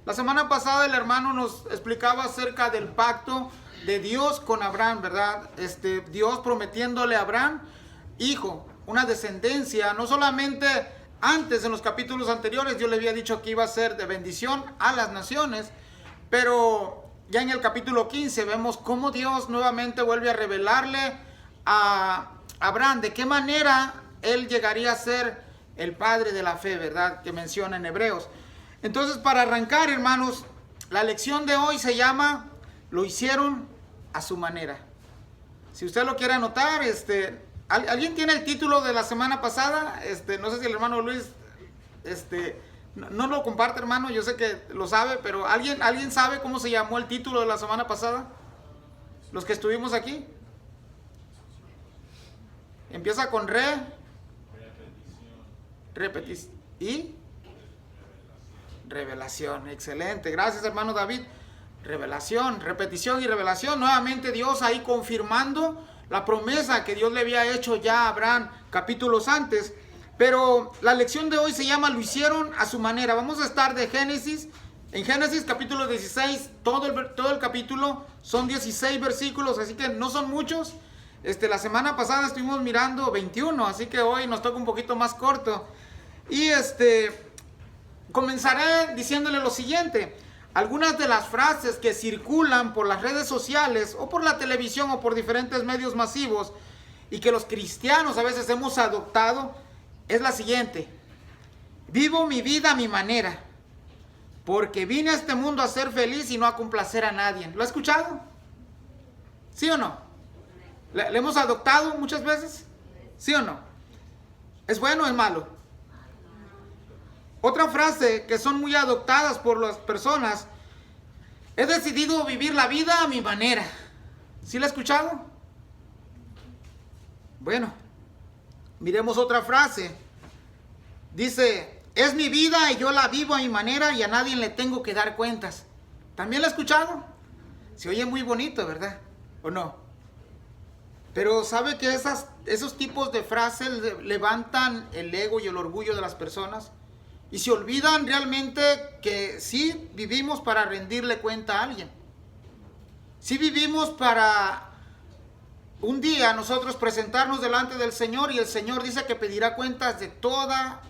La semana pasada el hermano nos explicaba acerca del pacto de Dios con Abraham, ¿verdad? Dios prometiéndole a Abraham hijo, una descendencia, no solamente antes en los capítulos anteriores Dios le había dicho que iba a ser de bendición a las naciones, pero ya en el capítulo 15 vemos cómo Dios nuevamente vuelve a revelarle a Abraham de qué manera él llegaría a ser el padre de la fe, ¿verdad? Que menciona en Hebreos. Entonces, para arrancar, hermanos, la lección de hoy se llama "Lo hicieron a su manera". Si usted lo quiere anotar, ¿alguien tiene el título de la semana pasada? No sé si el hermano Luis, no lo comparte, hermano, yo sé que lo sabe, pero ¿alguien sabe cómo se llamó el título de la semana pasada? Los que estuvimos aquí. Empieza con repetición y revelación. Excelente, gracias hermano David. Revelación, repetición y revelación. Nuevamente Dios ahí confirmando la promesa que Dios le había hecho ya a Abraham capítulos antes. Pero la lección de hoy se llama "Lo hicieron a su manera". Vamos a estar en Génesis capítulo 16, todo el capítulo, son 16 versículos, así que no son muchos. La semana pasada estuvimos mirando 21, así que hoy nos toca un poquito más corto. Y comenzaré diciéndole lo siguiente: algunas de las frases que circulan por las redes sociales o por la televisión o por diferentes medios masivos y que los cristianos a veces hemos adoptado es la siguiente: vivo mi vida a mi manera, porque vine a este mundo a ser feliz y no a complacer a nadie. ¿Lo ha escuchado? ¿Sí o no? ¿Le hemos adoptado muchas veces? ¿Sí o no? ¿Es bueno o es malo? Otra frase que son muy adoptadas por las personas: he decidido vivir la vida a mi manera. ¿Sí la ha escuchado? Bueno, miremos otra frase. Dice: es mi vida y yo la vivo a mi manera y a nadie le tengo que dar cuentas. ¿También la ha escuchado? Se oye muy bonito, ¿verdad? ¿O no? Pero ¿sabe que esos tipos de frases levantan el ego y el orgullo de las personas? Y se olvidan realmente que sí vivimos para rendirle cuenta a alguien. Sí vivimos para un día nosotros presentarnos delante del Señor, y el Señor dice que pedirá cuentas de toda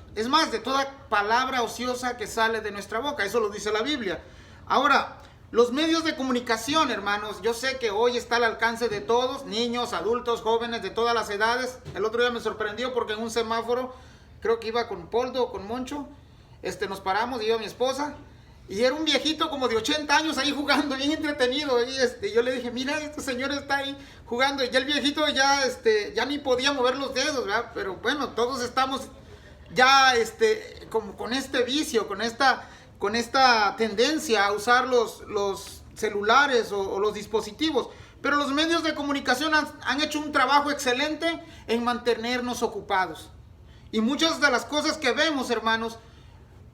palabra ociosa que sale de nuestra boca. Eso lo dice la Biblia. Ahora, los medios de comunicación, hermanos, yo sé que hoy está al alcance de todos, niños, adultos, jóvenes, de todas las edades. El otro día me sorprendió porque en un semáforo, creo que iba con Poldo o con Moncho, nos paramos, y yo, mi esposa, y era un viejito como de 80 años ahí jugando, bien entretenido, y yo le dije: mira, este señor está ahí jugando, y ya el viejito ya ni podía mover los dedos, ¿verdad? Pero bueno, todos estamos ya como con este vicio, con esta tendencia a usar los celulares o los dispositivos. Pero los medios de comunicación han hecho un trabajo excelente en mantenernos ocupados. Y muchas de las cosas que vemos, hermanos,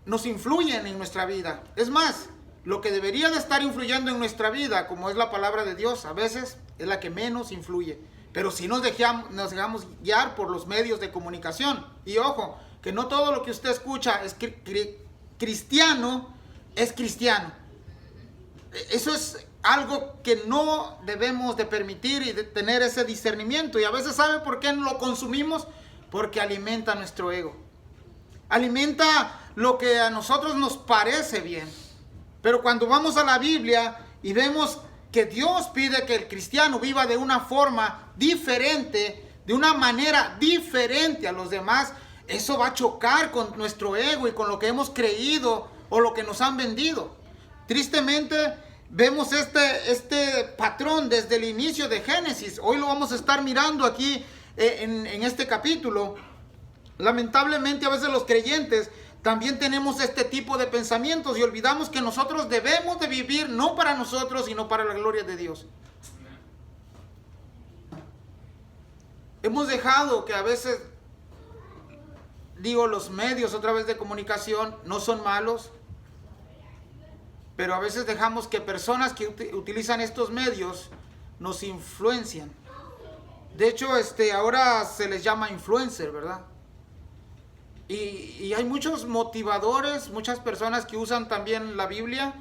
nos influyen en nuestra vida. Es más, lo que debería de estar influyendo en nuestra vida, como es la palabra de Dios, a veces es la que menos influye. Pero si nos dejamos guiar por los medios de comunicación. Y ojo, que no todo lo que usted escucha es cristiano, es cristiano. Eso es algo que no debemos de permitir y de tener ese discernimiento. Y a veces, ¿sabe por qué lo consumimos? Porque alimenta nuestro ego. Alimenta lo que a nosotros nos parece bien. Pero cuando vamos a la Biblia y vemos que Dios pide que el cristiano viva de una forma diferente, de una manera diferente a los demás, eso va a chocar con nuestro ego y con lo que hemos creído o lo que nos han vendido. Tristemente vemos este patrón desde el inicio de Génesis. Hoy lo vamos a estar mirando aquí en este capítulo. Lamentablemente a veces los creyentes también tenemos este tipo de pensamientos y olvidamos que nosotros debemos de vivir no para nosotros, sino para la gloria de Dios. Hemos dejado que a veces, los medios otra vez de comunicación no son malos, pero a veces dejamos que personas que utilizan estos medios nos influencian. De hecho, ahora se les llama influencer, ¿verdad? Y hay muchos motivadores, muchas personas que usan también la Biblia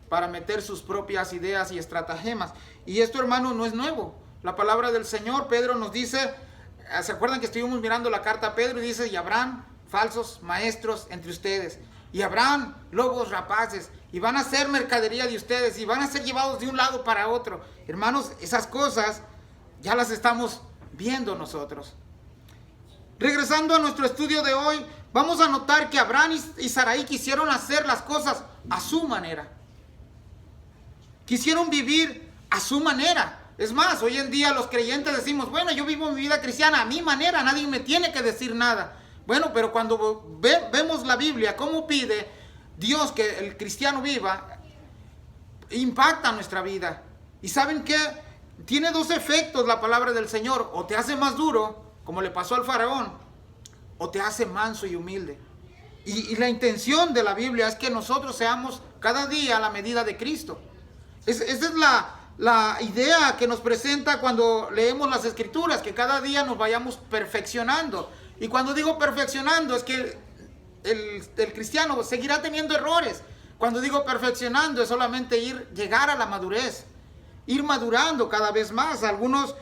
para meter sus propias ideas y estratagemas. Y esto, hermano, no es nuevo. La palabra del Señor, Pedro nos dice, ¿se acuerdan que estuvimos mirando la carta a Pedro? Y dice, y habrán falsos maestros entre ustedes, y habrán lobos rapaces, y van a ser mercadería de ustedes, y van a ser llevados de un lado para otro. Hermanos, esas cosas ya las estamos viendo nosotros. Regresando a nuestro estudio de hoy, vamos a notar que Abraham y Sarai quisieron hacer las cosas a su manera. Quisieron vivir a su manera. Es más, hoy en día los creyentes decimos, bueno, yo vivo mi vida cristiana a mi manera, nadie me tiene que decir nada. Bueno, pero cuando vemos la Biblia, cómo pide Dios que el cristiano viva, impacta nuestra vida. ¿Y saben qué? Tiene dos efectos la palabra del Señor. O te hace más duro, como le pasó al faraón, o te hace manso y humilde. Y la intención de la Biblia es que nosotros seamos cada día a la medida de Cristo. Esa es la idea que nos presenta cuando leemos las Escrituras, que cada día nos vayamos perfeccionando. Y cuando digo perfeccionando, es que el cristiano seguirá teniendo errores. Cuando digo perfeccionando, es solamente llegar a la madurez, ir madurando cada vez más. Algunos,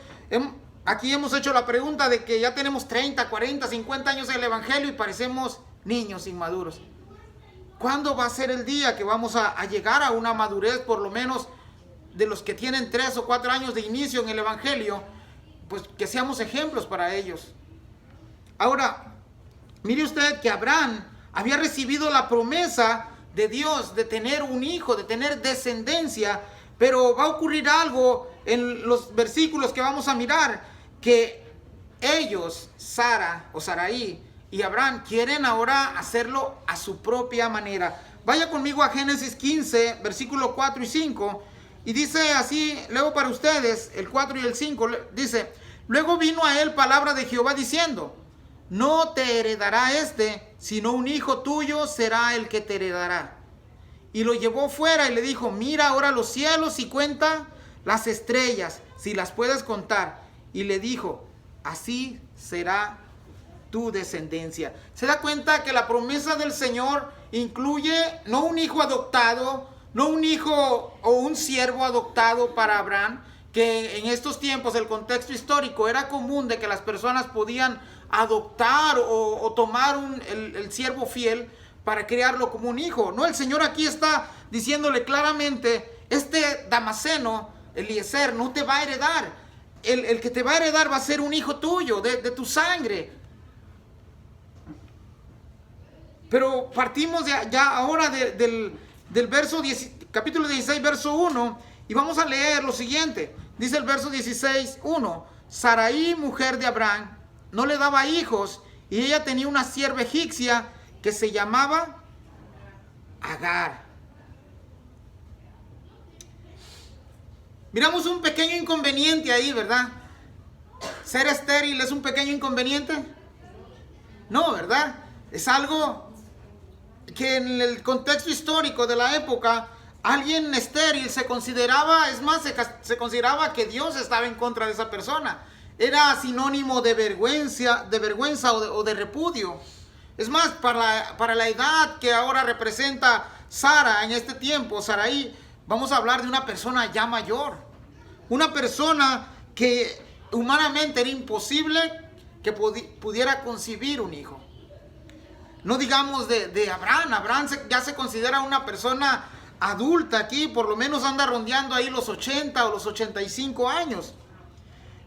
aquí hemos hecho la pregunta de que ya tenemos 30, 40, 50 años en el Evangelio y parecemos niños inmaduros. ¿Cuándo va a ser el día que vamos a llegar a una madurez, por lo menos de los que tienen 3 o 4 años de inicio en el Evangelio? Pues que seamos ejemplos para ellos. Ahora, mire usted que Abraham había recibido la promesa de Dios de tener un hijo, de tener descendencia, pero va a ocurrir algo en los versículos que vamos a mirar, que ellos, Sara o Sarai y Abraham, quieren ahora hacerlo a su propia manera. Vaya conmigo a Génesis 15, versículo 4 y 5, y dice así, leo para ustedes, el 4 y el 5, dice, luego vino a él palabra de Jehová diciendo, no te heredará sino un hijo tuyo será el que te heredará. Y lo llevó fuera y le dijo, mira ahora los cielos y cuenta las estrellas, si las puedes contar. Y le dijo, así será tu descendencia. ¿Se da cuenta que la promesa del Señor incluye no un hijo adoptado, no un hijo o un siervo adoptado para Abraham, que en estos tiempos el contexto histórico era común de que las personas podían adoptar o tomar el siervo fiel para criarlo como un hijo? No, el Señor aquí está diciéndole claramente, este Damaseno, Eliezer, no te va a heredar. El que te va a heredar va a ser un hijo tuyo, de tu sangre. Pero partimos ya ahora del verso 10, capítulo 16, verso 1, y vamos a leer lo siguiente. Dice el verso 16, 1, Sarai, mujer de Abraham, no le daba hijos, y ella tenía una sierva egipcia que se llamaba Agar. Miramos un pequeño inconveniente ahí, ¿verdad? ¿Ser estéril es un pequeño inconveniente? No, ¿verdad? Es algo que en el contexto histórico de la época, alguien estéril se consideraba, es más, se consideraba que Dios estaba en contra de esa persona. Era sinónimo de vergüenza o de repudio. Es más, para la edad que ahora representa Sara en este tiempo, Sarai, vamos a hablar de una persona ya mayor. Una persona que humanamente era imposible que pudiera concebir un hijo. No digamos de Abraham. Abraham ya se considera una persona adulta aquí, por lo menos anda rondeando ahí los 80 o los 85 años.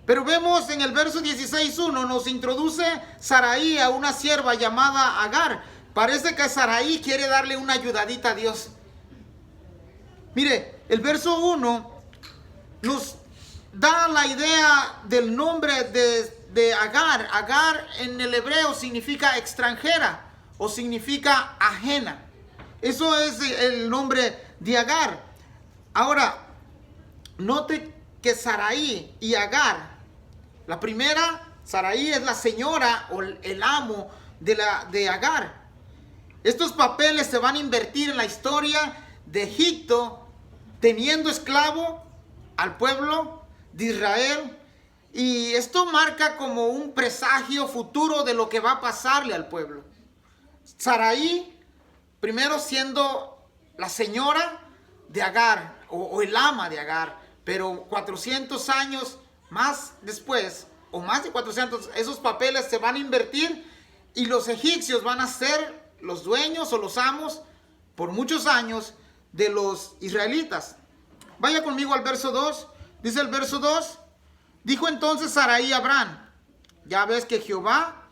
Pero vemos en el verso 16:1 nos introduce Sarai a una sierva llamada Agar. Parece que Sarai quiere darle una ayudadita a Dios. Mire, el verso 1 nos da la idea del nombre de Agar. Agar en el hebreo significa extranjera o significa ajena. Eso es el nombre de Agar. Ahora, note que Sarai y Agar, la primera, Sarai es la señora o el amo de Agar. Estos papeles se van a invertir en la historia de Egipto, teniendo esclavo al pueblo de Israel. Y esto marca como un presagio futuro de lo que va a pasarle al pueblo. Sarai, primero siendo la señora de Agar, o el ama de Agar, pero 400 años más después, o más de 400, esos papeles se van a invertir y los egipcios van a ser los dueños o los amos por muchos años de los israelitas. Vaya conmigo al verso 2. Dice el verso 2: dijo entonces Sarai a Abraham: ya ves que Jehová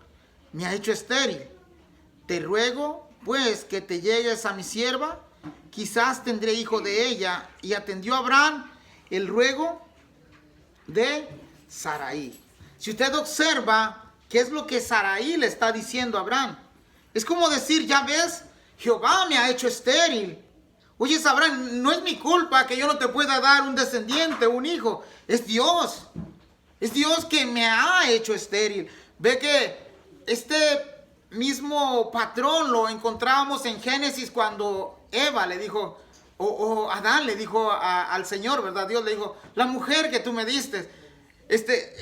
me ha hecho estéril. Te ruego pues que te llegues a mi sierva, quizás tendré hijo de ella. Y atendió Abraham el ruego de Sarai. Si usted observa qué es lo que Sarai le está diciendo a Abraham, es como decir: ya ves, Jehová me ha hecho estéril. Oye, Abraham, no es mi culpa que yo no te pueda dar un descendiente, un hijo. Es Dios. Es Dios que me ha hecho estéril. Ve que este mismo patrón lo encontrábamos en Génesis cuando Eva le dijo, o Adán le dijo al Señor, ¿verdad? Dios le dijo: la mujer que tú me diste.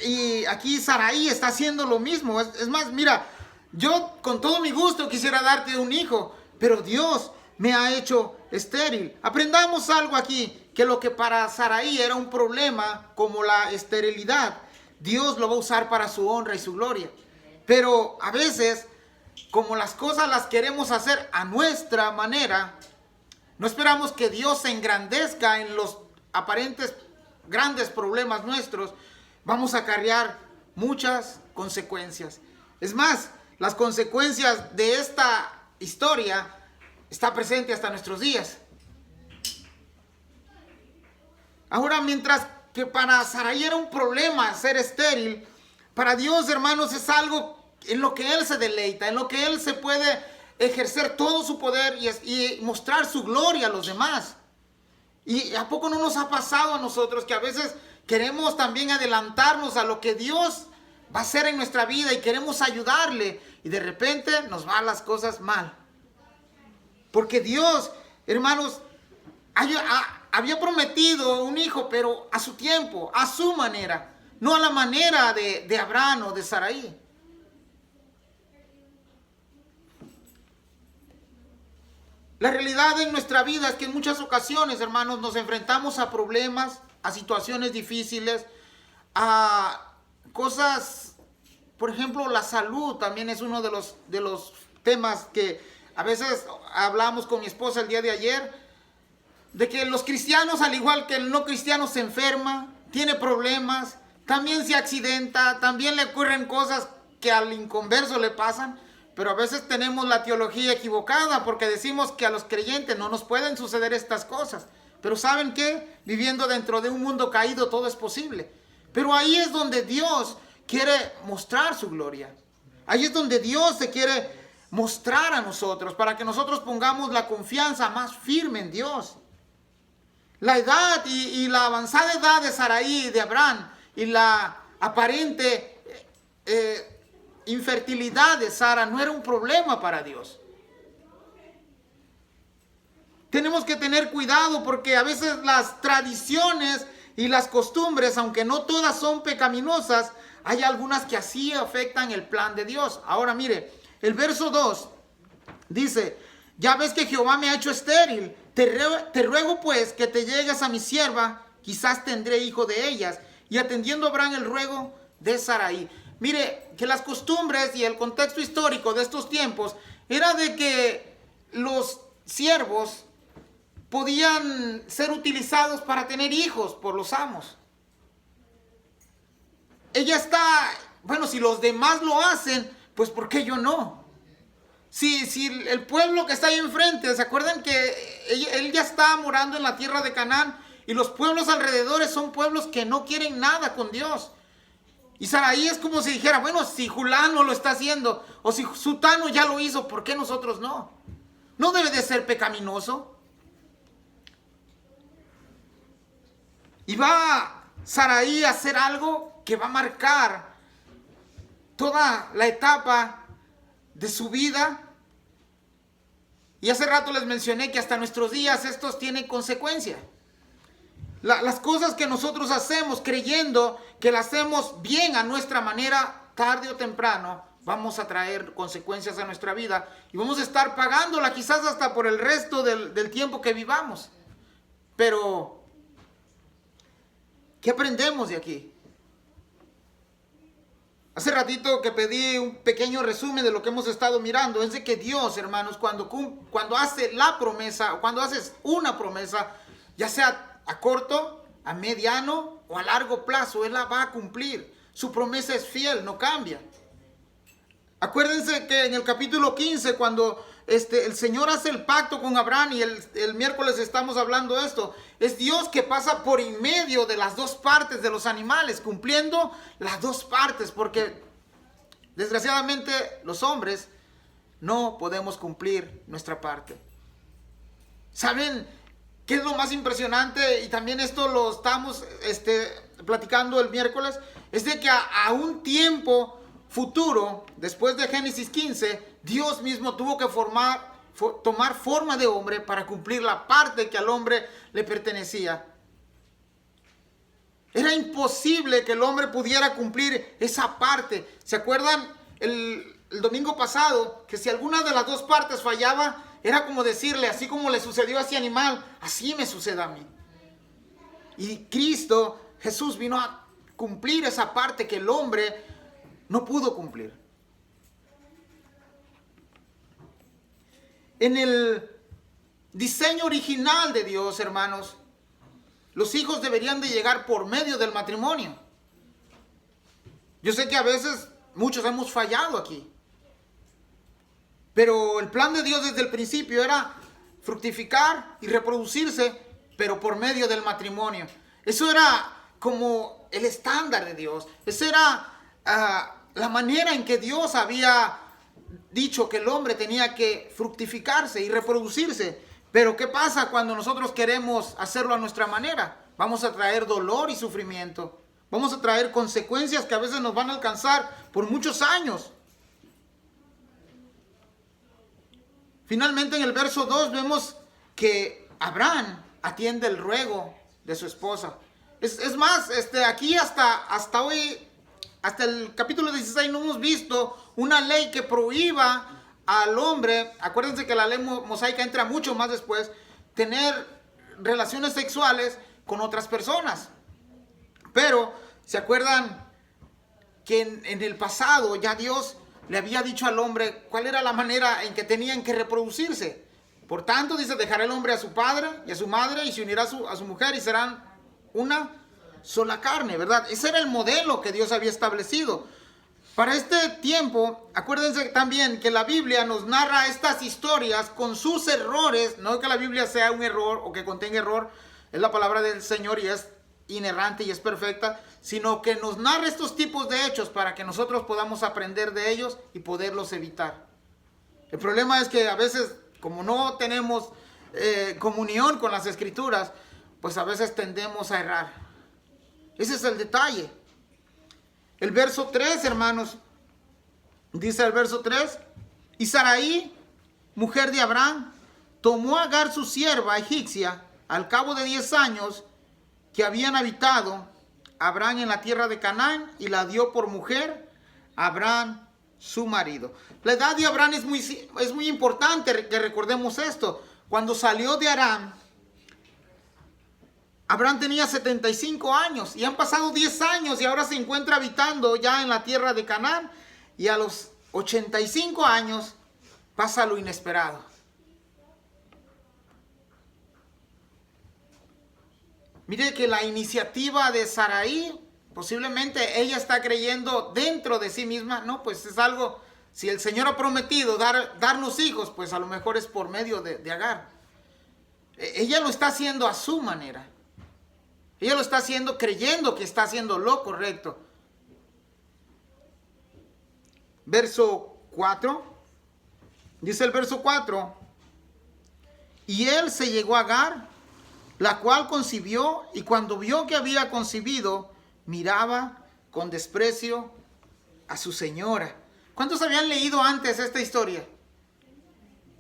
Y aquí Sarai está haciendo lo mismo. Es más, mira, yo con todo mi gusto quisiera darte un hijo, pero Dios me ha hecho estéril. Aprendamos algo aquí, que lo que para Sarai era un problema como la esterilidad, Dios lo va a usar para su honra y su gloria. Pero a veces, como las cosas las queremos hacer a nuestra manera, no esperamos que Dios se engrandezca en los aparentes grandes problemas nuestros. Vamos a acarrear muchas consecuencias. Es más, las consecuencias de esta historia está presente hasta nuestros días. Ahora, mientras que para Sarai era un problema ser estéril, para Dios, hermanos, es algo en lo que Él se deleita, en lo que Él se puede ejercer todo su poder y mostrar su gloria a los demás. ¿Y a poco no nos ha pasado a nosotros que a veces queremos también adelantarnos a lo que Dios va a hacer en nuestra vida y queremos ayudarle y de repente nos van las cosas mal? Porque Dios, hermanos, había prometido un hijo, pero a su tiempo, a su manera, no a la manera de Abraham o de Sarai. La realidad en nuestra vida es que en muchas ocasiones, hermanos, nos enfrentamos a problemas, a situaciones difíciles, a cosas, por ejemplo, la salud también es uno de los temas que a veces hablamos con mi esposa el día de ayer, de que los cristianos, al igual que el no cristiano, se enferma, tiene problemas, también se accidenta, también le ocurren cosas que al inconverso le pasan. Pero a veces tenemos la teología equivocada porque decimos que a los creyentes no nos pueden suceder estas cosas. Pero ¿saben qué? Viviendo dentro de un mundo caído todo es posible. Pero ahí es donde Dios quiere mostrar su gloria. Ahí es donde Dios se quiere mostrar a nosotros para que nosotros pongamos la confianza más firme en Dios. La edad y la avanzada edad de Sarai y de Abraham y la aparente infertilidad de Sara no era un problema para Dios. Tenemos que tener cuidado porque a veces las tradiciones y las costumbres, aunque no todas son pecaminosas, hay algunas que así afectan el plan de Dios. Ahora mire, el verso 2 dice: ya ves que Jehová me ha hecho estéril, te ruego pues que te llegues a mi sierva, quizás tendré hijo de ellas. Y atendiendo Abraham el ruego de Sarai. Mire, que las costumbres y el contexto histórico de estos tiempos era de que los siervos podían ser utilizados para tener hijos por los amos. Ella está, bueno, si los demás lo hacen, pues ¿por qué yo no? Si el pueblo que está ahí enfrente, ¿se acuerdan que él ya está morando en la tierra de Canaán? Y los pueblos alrededores son pueblos que no quieren nada con Dios. Y Sarai es como si dijera: bueno, si Julano lo está haciendo, o si Sutano ya lo hizo, ¿por qué nosotros no? No debe de ser pecaminoso. Y va Sarai a hacer algo que va a marcar toda la etapa de su vida. Y hace rato les mencioné que hasta nuestros días estos tienen consecuencia. Las cosas que nosotros hacemos creyendo que las hacemos bien a nuestra manera, tarde o temprano, vamos a traer consecuencias a nuestra vida y vamos a estar pagándola quizás hasta por el resto del tiempo que vivamos. Pero, ¿qué aprendemos de aquí? Hace ratito que pedí un pequeño resumen de lo que hemos estado mirando. Es de que Dios, hermanos, cuando hace la promesa, o cuando haces una promesa, ya sea a corto, a mediano o a largo plazo, Él la va a cumplir. Su promesa es fiel, no cambia. Acuérdense que en el capítulo 15, cuando el Señor hace el pacto con Abraham, y el miércoles estamos hablando de esto, es Dios que pasa por en medio de las dos partes de los animales, cumpliendo las dos partes, porque desgraciadamente los hombres no podemos cumplir nuestra parte. ¿Saben qué es lo más impresionante? Y también esto lo estamos platicando el miércoles, es de que a un tiempo futuro, después de Génesis 15, Dios mismo tuvo que tomar forma de hombre para cumplir la parte que al hombre le pertenecía. Era imposible que el hombre pudiera cumplir esa parte. ¿Se acuerdan el domingo pasado? Que si alguna de las dos partes fallaba, era como decirle, así como le sucedió a ese animal, así me sucede a mí. Y Cristo, Jesús, vino a cumplir esa parte que el hombre no pudo cumplir. En el diseño original de Dios, hermanos, los hijos deberían de llegar por medio del matrimonio. Yo sé que a veces muchos hemos fallado aquí, pero el plan de Dios desde el principio era fructificar y reproducirse, pero por medio del matrimonio. Eso era como el estándar de Dios. Esa era la manera en que Dios había dicho que el hombre tenía que fructificarse y reproducirse. Pero ¿qué pasa cuando nosotros queremos hacerlo a nuestra manera? Vamos a traer dolor y sufrimiento. Vamos a traer consecuencias que a veces nos van a alcanzar por muchos años. Finalmente en el verso 2 vemos que Abraham atiende el ruego de su esposa. Es más, aquí hasta hoy, hasta el capítulo 16 no hemos visto una ley que prohíba al hombre, acuérdense que la ley mosaica entra mucho más después, tener relaciones sexuales con otras personas. Pero, ¿se acuerdan que en el pasado ya Dios le había dicho al hombre cuál era la manera en que tenían que reproducirse? Por tanto, dice, dejará el hombre a su padre y a su madre y se unirá a su mujer y serán una sola carne, ¿verdad? Ese era el modelo que Dios había establecido. Para este tiempo, acuérdense también que la Biblia nos narra estas historias con sus errores. No que la Biblia sea un error o que contenga error, es la palabra del Señor y es inerrante y es perfecta, sino que nos narra estos tipos de hechos para que nosotros podamos aprender de ellos y poderlos evitar. El problema es que a veces, como no tenemos comunión con las Escrituras, pues a veces tendemos a errar. Ese es el detalle. El verso 3, hermanos, dice el verso 3, y Sarai, mujer de Abraham, tomó a Agar su sierva egipcia al cabo de 10 años que habían habitado Abraham en la tierra de Canaán y la dio por mujer a Abraham su marido. La edad de Abraham es muy importante que recordemos esto. Cuando salió de Aram, Abraham tenía 75 años y han pasado 10 años y ahora se encuentra habitando ya en la tierra de Canaán, y a los 85 años pasa lo inesperado. Mire que la iniciativa de Sarai, posiblemente ella está creyendo dentro de sí misma, no, pues es algo, si el Señor ha prometido darnos hijos, pues a lo mejor es por medio de Agar. Ella lo está haciendo a su manera. Ella lo está haciendo creyendo que está haciendo lo correcto. Verso 4. Dice el verso 4. Y él se llegó a Agar, la cual concibió, y cuando vio que había concebido, miraba con desprecio a su señora. ¿Cuántos habían leído antes esta historia?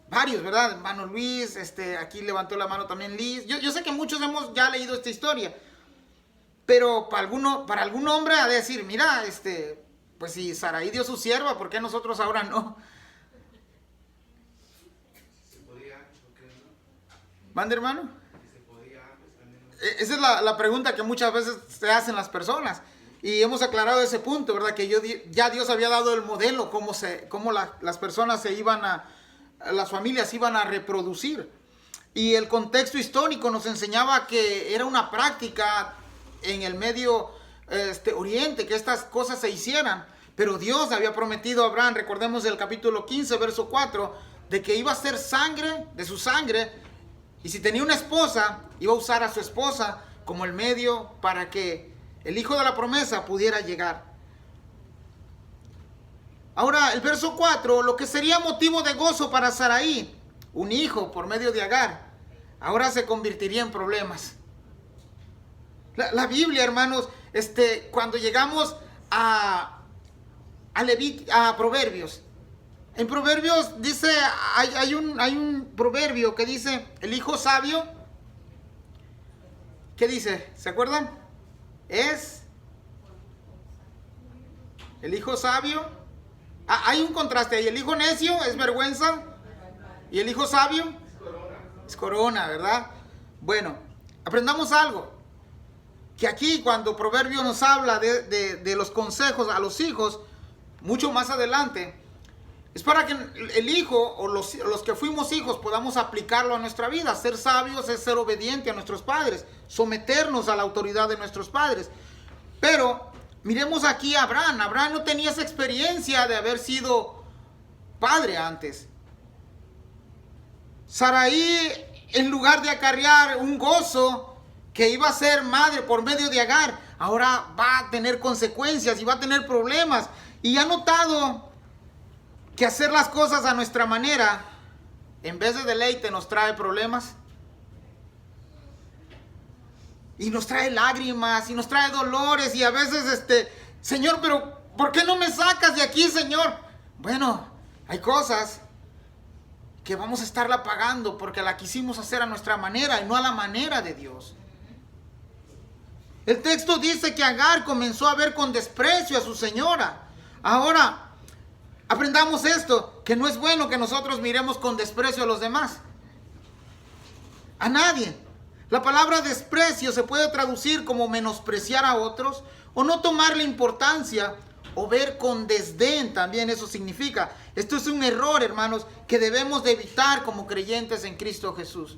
Varios, ¿verdad? Hermano Luis, aquí levantó la mano también Liz. Yo sé que muchos hemos ya leído esta historia. Pero para algún hombre a decir, mira, pues si Saraí dio su sierva, ¿por qué nosotros ahora no? ¿Se podía antes o qué no? ¿Mande, hermano? ¿Se podía antes también? Esa es la pregunta que muchas veces se hacen las personas. Y hemos aclarado ese punto, ¿verdad? Que ya Dios había dado el modelo, cómo las personas las familias iban a reproducir. Y el contexto histórico nos enseñaba que era una práctica en el Medio Oriente, que estas cosas se hicieran. Pero Dios había prometido a Abraham, recordemos el capítulo 15, verso 4, de que iba a ser sangre de su sangre. Y si tenía una esposa, iba a usar a su esposa como el medio para que el hijo de la promesa pudiera llegar. Ahora, el verso 4, lo que sería motivo de gozo para Saraí, un hijo por medio de Agar, ahora se convertiría en problemas. La Biblia, hermanos, cuando llegamos a Proverbios, en Proverbios dice, hay un proverbio que dice, el hijo sabio, ¿qué dice? ¿Se acuerdan? Es el hijo sabio. Hay un contraste ahí. El hijo necio es vergüenza y el hijo sabio es corona, ¿verdad? Bueno, aprendamos algo. Que aquí cuando Proverbio nos habla de los consejos a los hijos, mucho más adelante, es para que el hijo o los que fuimos hijos podamos aplicarlo a nuestra vida. Ser sabios es ser obediente a nuestros padres, someternos a la autoridad de nuestros padres. Pero miremos aquí a Abraham. Abraham no tenía esa experiencia de haber sido padre antes. Saraí, en lugar de acarrear un gozo que iba a ser madre por medio de Agar, ahora va a tener consecuencias y va a tener problemas. Y ha notado que hacer las cosas a nuestra manera, en vez de deleite, nos trae problemas. Y nos trae lágrimas, y nos trae dolores, y a veces, Señor, pero ¿por qué no me sacas de aquí, Señor? Bueno, hay cosas que vamos a estarla pagando porque la quisimos hacer a nuestra manera y no a la manera de Dios. El texto dice que Agar comenzó a ver con desprecio a su señora. Ahora, aprendamos esto, que no es bueno que nosotros miremos con desprecio a los demás. A nadie. La palabra desprecio se puede traducir como menospreciar a otros o no tomarle importancia o ver con desdén, también eso significa. Esto es un error, hermanos, que debemos de evitar como creyentes en Cristo Jesús.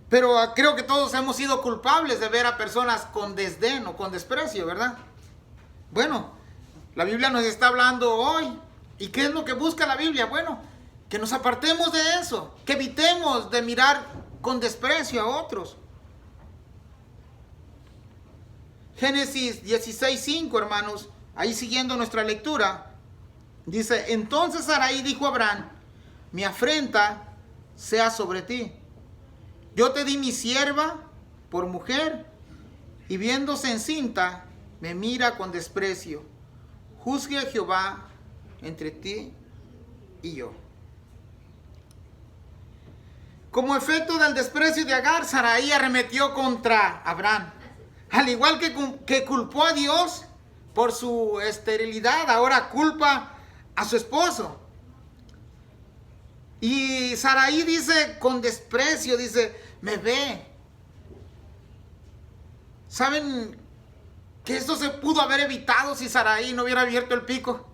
Pero creo que todos hemos sido culpables de ver a personas con desdén o con desprecio, ¿verdad? Bueno, la Biblia nos está hablando hoy. ¿Y qué es lo que busca la Biblia? Bueno, que nos apartemos de eso, que evitemos de mirar con desprecio a otros. Génesis 16:5, hermanos, ahí siguiendo nuestra lectura, dice, entonces Sarai dijo a Abraham, mi afrenta sea sobre ti. Yo te di mi sierva por mujer, y viéndose encinta, me mira con desprecio. Juzgue a Jehová entre ti y yo. Como efecto del desprecio de Agar, Sarai arremetió contra Abraham. Al igual que culpó a Dios por su esterilidad, ahora culpa a su esposo. Y Sarai dice con desprecio, dice, me ve. ¿Saben que esto se pudo haber evitado si Sarai no hubiera abierto el pico?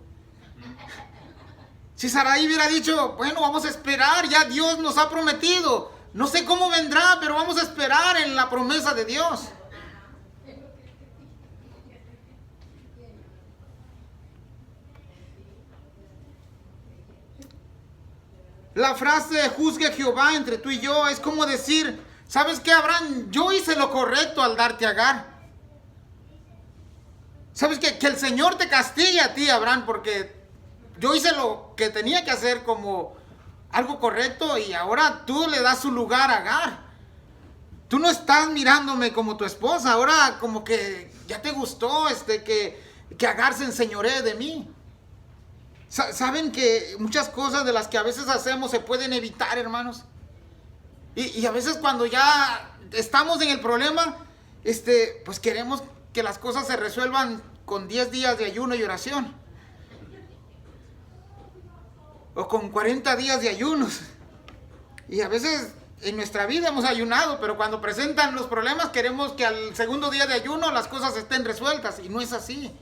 Si Sarai hubiera dicho, bueno, vamos a esperar, ya Dios nos ha prometido. No sé cómo vendrá, pero vamos a esperar en la promesa de Dios. La frase juzgue a Jehová entre tú y yo es como decir, ¿sabes qué, Abraham? Yo hice lo correcto al darte a Agar. ¿Sabes qué? Que el Señor te castigue a ti, Abraham, porque yo hice lo que tenía que hacer como algo correcto y ahora tú le das su lugar a Agar. Tú no estás mirándome como tu esposa, ahora como que ya te gustó que Agar se enseñoree de mí. ¿Saben que muchas cosas de las que a veces hacemos se pueden evitar, hermanos? Y a veces cuando ya estamos en el problema, pues queremos que las cosas se resuelvan con 10 días de ayuno y oración. O con 40 días de ayunos. Y a veces en nuestra vida hemos ayunado, pero cuando presentan los problemas queremos que al segundo día de ayuno las cosas estén resueltas. Y no es así.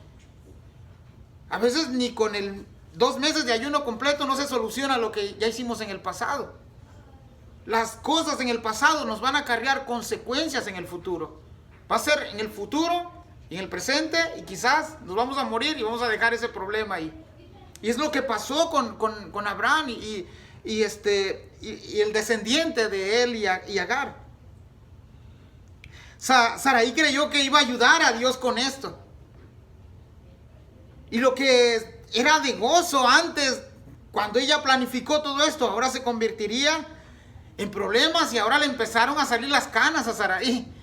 A veces ni con el 2 meses de ayuno completo no se soluciona lo que ya hicimos en el pasado. Las cosas en el pasado nos van a acarrear consecuencias en el futuro. Va a ser en el futuro y en el presente, y quizás nos vamos a morir y vamos a dejar ese problema ahí. Y es lo que pasó con Abraham y el descendiente de él y Agar. Sarai creyó que iba a ayudar a Dios con esto. Y lo que era de gozo antes, cuando ella planificó todo esto, ahora se convertiría en problemas, y ahora le empezaron a salir las canas a Sarai.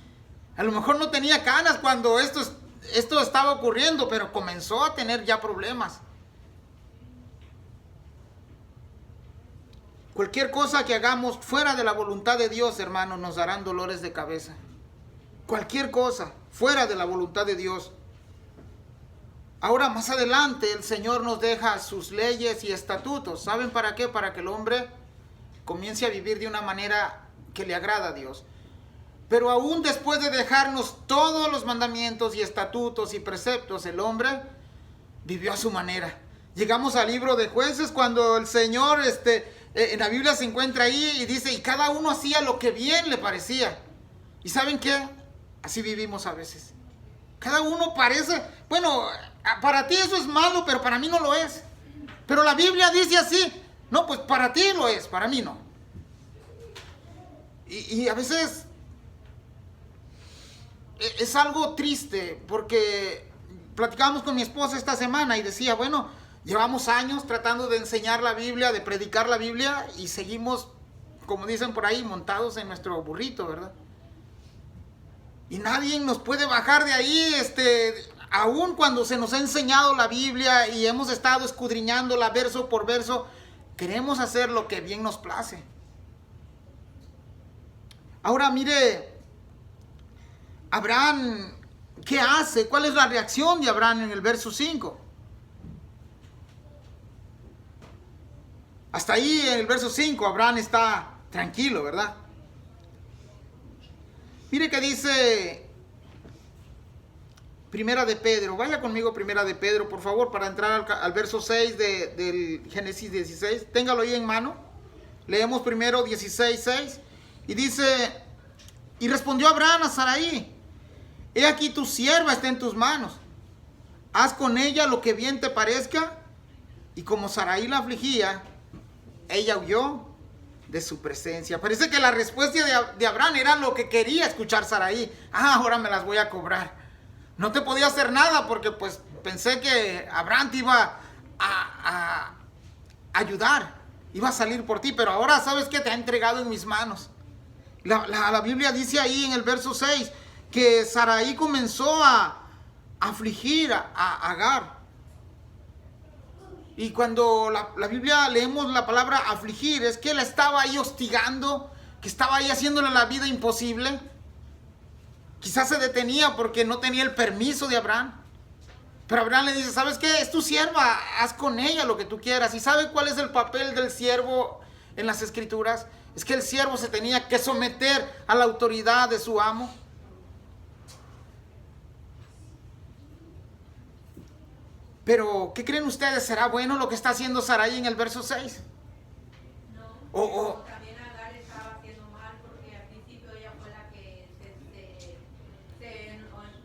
A lo mejor no tenía canas cuando esto estaba ocurriendo, pero comenzó a tener ya problemas. Cualquier cosa que hagamos fuera de la voluntad de Dios, hermanos, nos darán dolores de cabeza. Cualquier cosa fuera de la voluntad de Dios. Ahora, más adelante, el Señor nos deja sus leyes y estatutos. ¿Saben para qué? Para que el hombre comience a vivir de una manera que le agrada a Dios. Pero aún después de dejarnos todos los mandamientos y estatutos y preceptos, el hombre vivió a su manera. Llegamos al libro de Jueces, cuando el Señor en la Biblia se encuentra ahí y dice, y cada uno hacía lo que bien le parecía. ¿Y saben qué? Así vivimos a veces. Cada uno parece, bueno, para ti eso es malo, pero para mí no lo es. Pero la Biblia dice así. No, pues para ti lo es, para mí no. Y a veces es algo triste, porque platicábamos con mi esposa esta semana y decía, bueno, llevamos años tratando de enseñar la Biblia, de predicar la Biblia, y seguimos, como dicen por ahí, montados en nuestro burrito, ¿verdad? Y nadie nos puede bajar de ahí, aun cuando se nos ha enseñado la Biblia y hemos estado escudriñándola verso por verso, queremos hacer lo que bien nos place. Ahora mire, Abraham, ¿qué hace? ¿Cuál es la reacción de Abraham en el verso 5? Hasta ahí en el verso 5, Abraham está tranquilo, ¿verdad? Mire que dice Primera de Pedro. Vaya conmigo Primera de Pedro, por favor, para entrar al verso 6 del Génesis 16. Téngalo ahí en mano. Leemos primero 16:6. Y dice, y respondió Abraham a Sarai, he aquí tu sierva está en tus manos. Haz con ella lo que bien te parezca. Y como Sarai la afligía, ella huyó de su presencia. Parece que la respuesta de Abraham era lo que quería escuchar Sarai. Ahora me las voy a cobrar. No te podía hacer nada porque pues pensé que Abraham te iba a ayudar. Iba a salir por ti, pero ahora sabes que te ha entregado en mis manos. La Biblia dice ahí en el verso 6 que Sarai comenzó a afligir a Agar. Y cuando la Biblia leemos la palabra afligir, es que la estaba ahí hostigando, que estaba ahí haciéndole la vida imposible. Quizás se detenía porque no tenía el permiso de Abraham. Pero Abraham le dice, ¿sabes qué? Es tu sierva, haz con ella lo que tú quieras. ¿Y sabe cuál es el papel del siervo en las Escrituras? Es que el siervo se tenía que someter a la autoridad de su amo. Pero, ¿qué creen ustedes? ¿Será bueno lo que está haciendo Sarai en el verso 6? No, también Agar estaba haciendo mal, porque al principio ella fue la que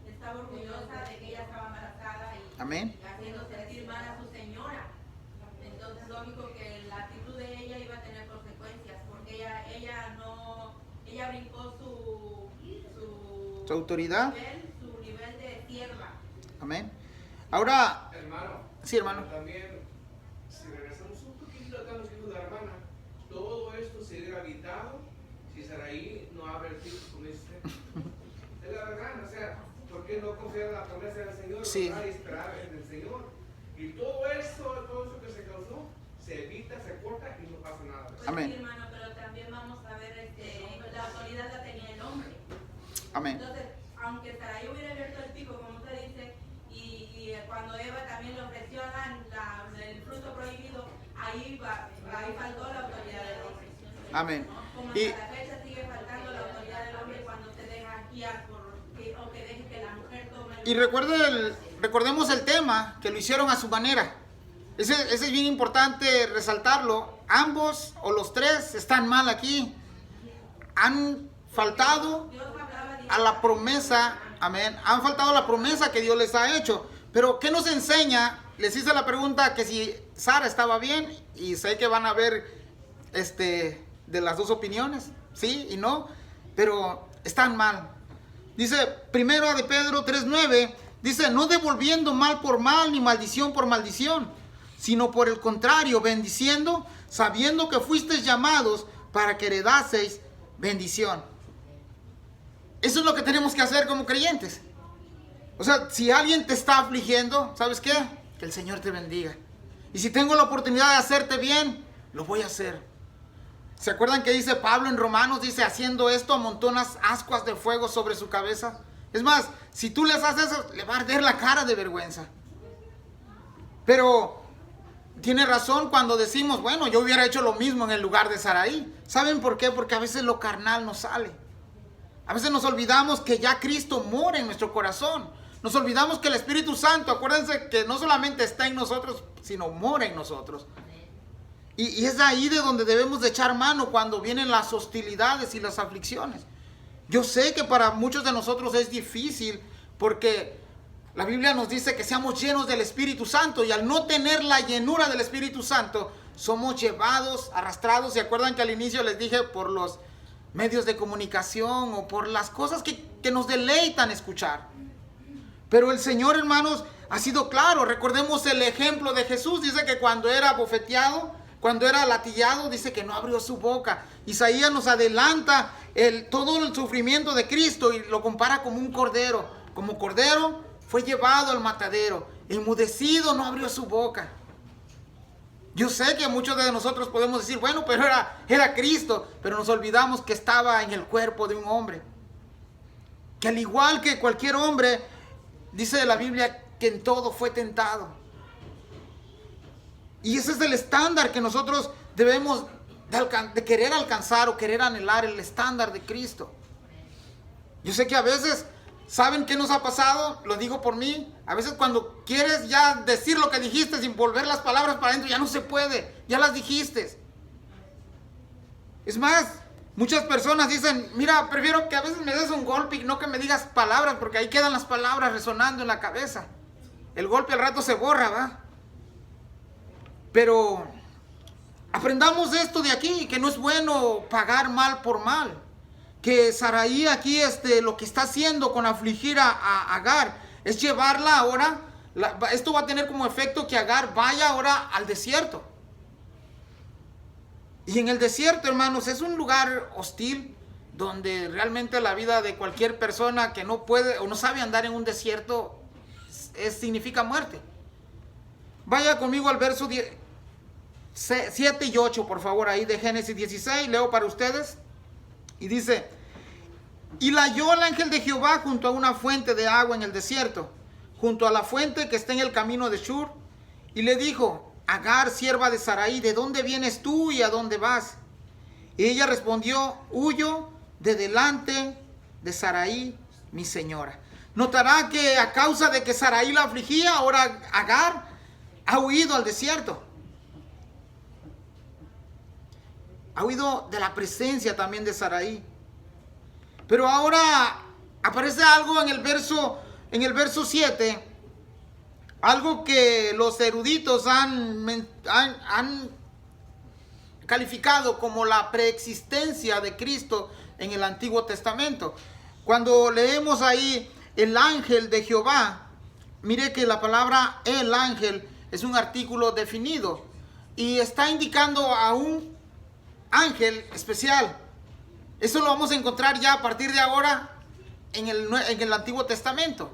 estaba orgullosa de que ella estaba embarazada y Amén. haciendo sentir mal a su señora. Entonces, lógico que la actitud de ella iba a tener consecuencias, porque ella brincó su autoridad, su nivel de sierva. Amén. Ahora, hermano, sí, hermano. También, si regresamos un poquito acá a los hijos de la hermana, todo esto se hubiera evitado si Sarai no ha vertido con este. Es la verdad, o sea, ¿por qué no confiar en la promesa del Señor? Sí. Y esperar en el Señor. Y todo eso que se causó, se evita, se corta y no pasa nada. Pues Amén. sí, hermano, pero también vamos a ver, la autoridad la tenía el hombre. Amén. Entonces, aunque Sarai hubiera abierto el pico, como usted dice, y cuando Eva también le ofreció a Adán el fruto prohibido, ahí faltó la autoridad del hombre. Amén. Como Y, hasta la fecha sigue faltando la autoridad del hombre cuando se deja guiar o que deje que la mujer tome el... y recordemos el tema, que lo hicieron a su manera. Ese es bien importante resaltarlo. Ambos o los tres están mal aquí. Han faltado a la promesa, amén. Han faltado a la promesa que Dios les ha hecho. Pero ¿qué nos enseña? Les hice la pregunta que si Sara estaba bien, y sé que van a ver de las dos opiniones, sí y no, pero están mal. Dice primero de Pedro 3:9, dice, no devolviendo mal por mal ni maldición por maldición, sino por el contrario, bendiciendo, sabiendo que fuisteis llamados para que heredaseis bendición. Eso es lo que tenemos que hacer como creyentes. O sea, si alguien te está afligiendo, ¿sabes qué? Que el Señor te bendiga. Y si tengo la oportunidad de hacerte bien, lo voy a hacer. ¿Se acuerdan que dice Pablo en Romanos? Dice, haciendo esto amontonas ascuas de fuego sobre su cabeza. Es más, si tú les haces eso, le va a arder la cara de vergüenza. Pero tiene razón cuando decimos, bueno, yo hubiera hecho lo mismo en el lugar de Saraí. ¿Saben por qué? Porque a veces lo carnal nos sale. A veces nos olvidamos que ya Cristo mora en nuestro corazón. Nos olvidamos que el Espíritu Santo, acuérdense que no solamente está en nosotros, sino mora en nosotros. Y es ahí de donde debemos de echar mano cuando vienen las hostilidades y las aflicciones. Yo sé que para muchos de nosotros es difícil porque la Biblia nos dice que seamos llenos del Espíritu Santo, y al no tener la llenura del Espíritu Santo, somos llevados, arrastrados. ¿Se acuerdan que al inicio les dije por los medios de comunicación o por las cosas que nos deleitan escuchar? Pero el Señor, hermanos, ha sido claro. Recordemos el ejemplo de Jesús. Dice que cuando era bofeteado, cuando era latillado, dice que no abrió su boca. Isaías nos adelanta todo el sufrimiento de Cristo y lo compara como un cordero. Como cordero fue llevado al matadero, enmudecido, no abrió su boca. Yo sé que muchos de nosotros podemos decir, bueno, pero era Cristo, pero nos olvidamos que estaba en el cuerpo de un hombre. Que al igual que cualquier hombre, dice la Biblia que en todo fue tentado. Y ese es el estándar que nosotros debemos de querer alcanzar o querer anhelar, el estándar de Cristo. Yo sé que a veces, ¿saben qué nos ha pasado? Lo digo por mí. A veces cuando quieres ya decir lo que dijiste sin volver las palabras para adentro, ya no se puede, ya las dijiste. Es más, muchas personas dicen, mira, prefiero que a veces me des un golpe y no que me digas palabras, porque ahí quedan las palabras resonando en la cabeza. El golpe al rato se borra, ¿va? Pero aprendamos esto de aquí, que no es bueno pagar mal por mal. Que Saraí aquí lo que está haciendo con afligir a Agar es llevarla ahora. Esto va a tener como efecto que Agar vaya ahora al desierto. Y en el desierto, hermanos, es un lugar hostil donde realmente la vida de cualquier persona que no puede o no sabe andar en un desierto significa muerte. Vaya conmigo al verso 7 y 8, por favor, ahí de Génesis 16, leo para ustedes. Y dice, y la halló el ángel de Jehová junto a una fuente de agua en el desierto, junto a la fuente que está en el camino de Shur, y le dijo, Agar, sierva de Saraí, ¿de dónde vienes tú y a dónde vas? Y ella respondió, huyo de delante de Saraí, mi señora. Notará que a causa de que Saraí la afligía, ahora Agar ha huido al desierto. Ha huido de la presencia también de Saraí. Pero ahora aparece algo en el verso 7, algo que los eruditos han calificado como la preexistencia de Cristo en el Antiguo Testamento. Cuando leemos ahí el ángel de Jehová, mire que la palabra el ángel es un artículo definido y está indicando a un ángel especial. Eso lo vamos a encontrar ya a partir de ahora en el Antiguo Testamento.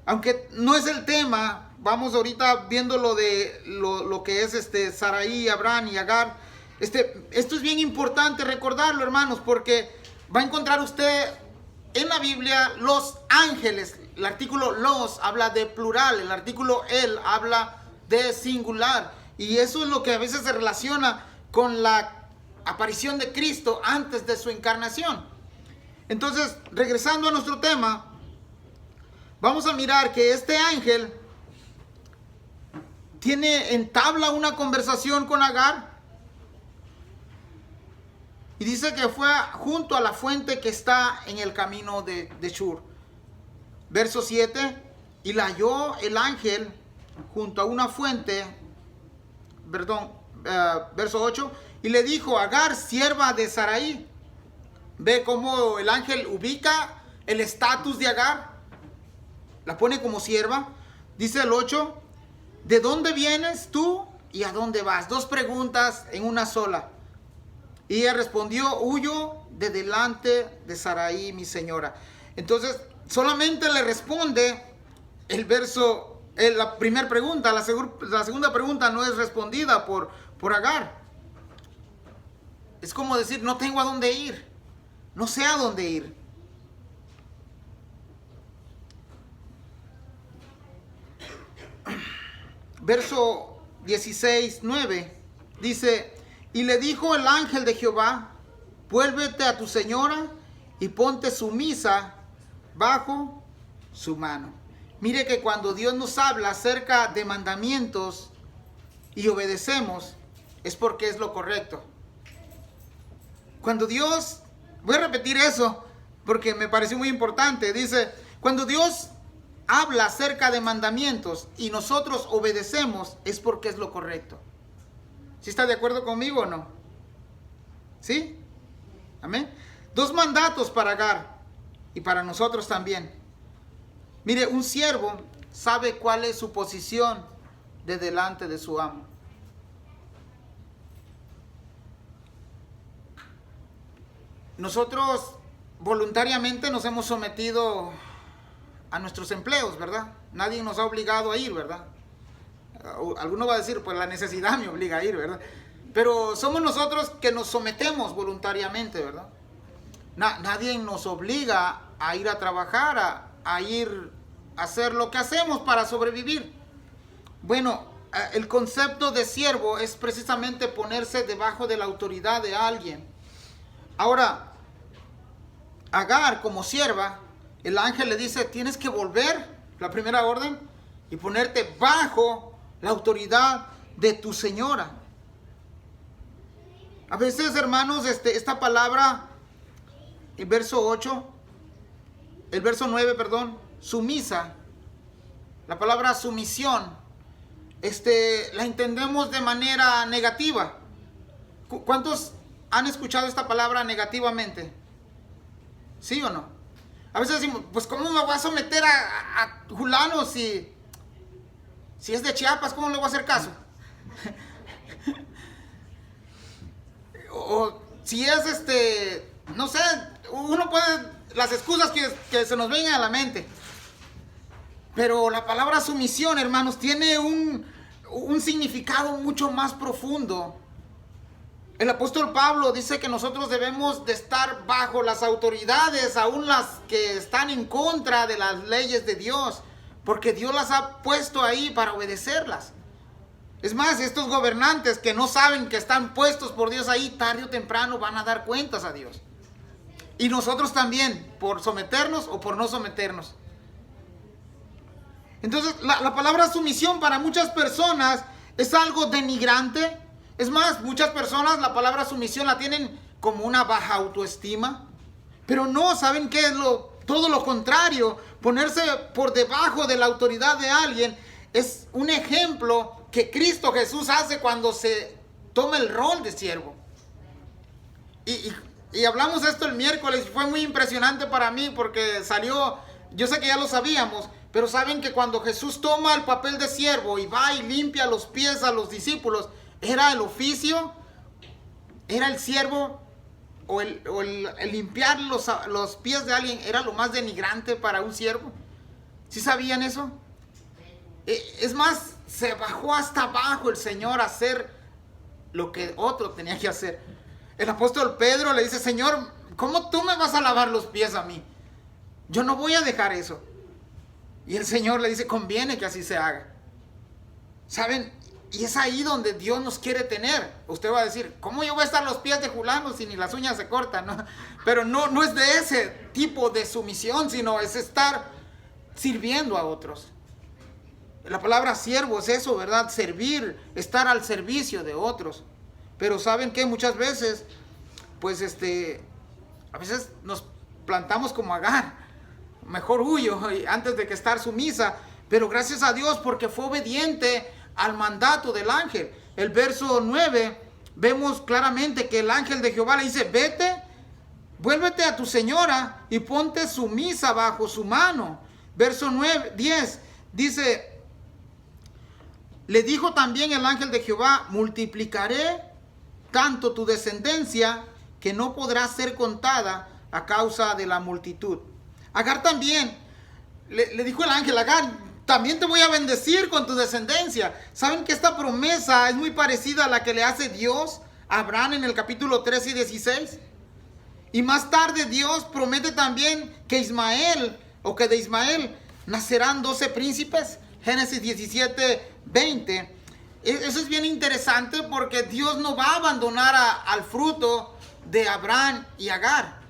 Aunque no es el tema, vamos ahorita viendo lo que es Saraí, Abraham y Agar. Esto es bien importante recordarlo, hermanos, porque va a encontrar usted en la Biblia los ángeles, el artículo los habla de plural, el artículo el habla de singular. Y eso es lo que a veces se relaciona con la aparición de Cristo antes de su encarnación. Entonces, regresando a nuestro tema, vamos a mirar que este ángel entabla una conversación con Agar. Y dice que fue junto a la fuente que está en el camino de Shur. Verso 7. Y la halló el ángel junto a una fuente. Verso 8. Y le dijo: Agar, sierva de Sarai. Ve cómo el ángel ubica el estatus de Agar. La pone como sierva. Dice el 8. ¿De dónde vienes tú y a dónde vas? Dos preguntas en una sola. Y ella respondió: huyo de delante de Sarai, mi señora. Entonces, solamente le responde el verso, la primera pregunta. La segunda pregunta no es respondida por Agar. Es como decir: no tengo a dónde ir. No sé a dónde ir. Verso 16, 9. Dice: y le dijo el ángel de Jehová: vuélvete a tu señora y ponte sumisa bajo su mano. Mire que cuando Dios nos habla acerca de mandamientos y obedecemos, es porque es lo correcto. Cuando Dios, voy a repetir eso porque me pareció muy importante. Dice: cuando Dios habla acerca de mandamientos y nosotros obedecemos, es porque es lo correcto. ¿Sí está de acuerdo conmigo o no? ¿Sí? Amén. Dos mandatos para Agar y para nosotros también. Mire, un siervo sabe cuál es su posición de delante de su amo. Nosotros voluntariamente nos hemos sometido a nuestros empleos, ¿verdad? Nadie nos ha obligado a ir, ¿verdad? Alguno va a decir: pues la necesidad me obliga a ir, ¿verdad? Pero somos nosotros que nos sometemos voluntariamente, ¿verdad? Nadie nos obliga a ir a trabajar, a ir a hacer lo que hacemos para sobrevivir. Bueno, el concepto de siervo es precisamente ponerse debajo de la autoridad de alguien. Ahora, Agar como sierva, el ángel le dice: tienes que volver, la primera orden, y ponerte bajo la autoridad de tu señora. A veces, hermanos, esta palabra, el verso 9, sumisa, la palabra sumisión, la entendemos de manera negativa. ¿Cuántos han escuchado esta palabra negativamente? ¿Sí o no? A veces decimos: pues ¿cómo me voy a someter a fulano si es de Chiapas? ¿Cómo le voy a hacer caso? O si es no sé, uno puede, las excusas que se nos vengan a la mente. Pero la palabra sumisión, hermanos, tiene un significado mucho más profundo. El apóstol Pablo dice que nosotros debemos de estar bajo las autoridades, aún las que están en contra de las leyes de Dios, porque Dios las ha puesto ahí para obedecerlas. Es más, estos gobernantes que no saben que están puestos por Dios ahí, tarde o temprano van a dar cuentas a Dios. Y nosotros también, por someternos o por no someternos. Entonces, la palabra sumisión para muchas personas es algo denigrante. Es más, muchas personas la palabra sumisión la tienen como una baja autoestima. Pero no, ¿saben qué es todo lo contrario? Ponerse por debajo de la autoridad de alguien es un ejemplo que Cristo Jesús hace cuando se toma el rol de siervo. Y hablamos esto el miércoles y fue muy impresionante para mí porque salió, yo sé que ya lo sabíamos, pero saben que cuando Jesús toma el papel de siervo y va y limpia los pies a los discípulos, era el oficio, era el siervo o el limpiar los pies de alguien, era lo más denigrante para un siervo. ¿Sí sabían eso? Es más, se bajó hasta abajo el Señor a hacer lo que otro tenía que hacer. El apóstol Pedro le dice: Señor, ¿cómo tú me vas a lavar los pies a mí? Yo no voy a dejar eso. Y el Señor le dice, conviene que así se haga. ¿Saben? Y es ahí donde Dios nos quiere tener. Usted va a decir, ¿cómo yo voy a estar a los pies de fulano si ni las uñas se cortan? ¿No? Pero no es de ese tipo de sumisión, sino es estar sirviendo a otros. La palabra siervo es eso, ¿verdad? Servir, estar al servicio de otros. Pero ¿saben qué? Muchas veces, pues a veces nos plantamos como Agar. Mejor huyo antes de que estar sumisa. Pero gracias a Dios porque fue obediente al mandato del ángel. El verso 9, vemos claramente que el ángel de Jehová le dice, vete, vuélvete a tu señora y ponte sumisa bajo su mano. Verso 10 dice, le dijo también el ángel de Jehová, multiplicaré tanto tu descendencia que no podrá ser contada a causa de la multitud. Agar también, le dijo el ángel, Agar, también te voy a bendecir con tu descendencia. ¿Saben que esta promesa es muy parecida a la que le hace Dios a Abraham en el capítulo 13 y 16? Y más tarde Dios promete también que de Ismael nacerán 12 príncipes. Génesis 17, 20. Eso es bien interesante porque Dios no va a abandonar al fruto de Abraham y Agar.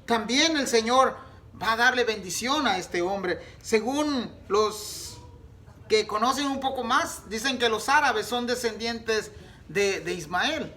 También el Señor va a darle bendición a este hombre. Según los que conocen un poco más, dicen que los árabes son descendientes de Ismael.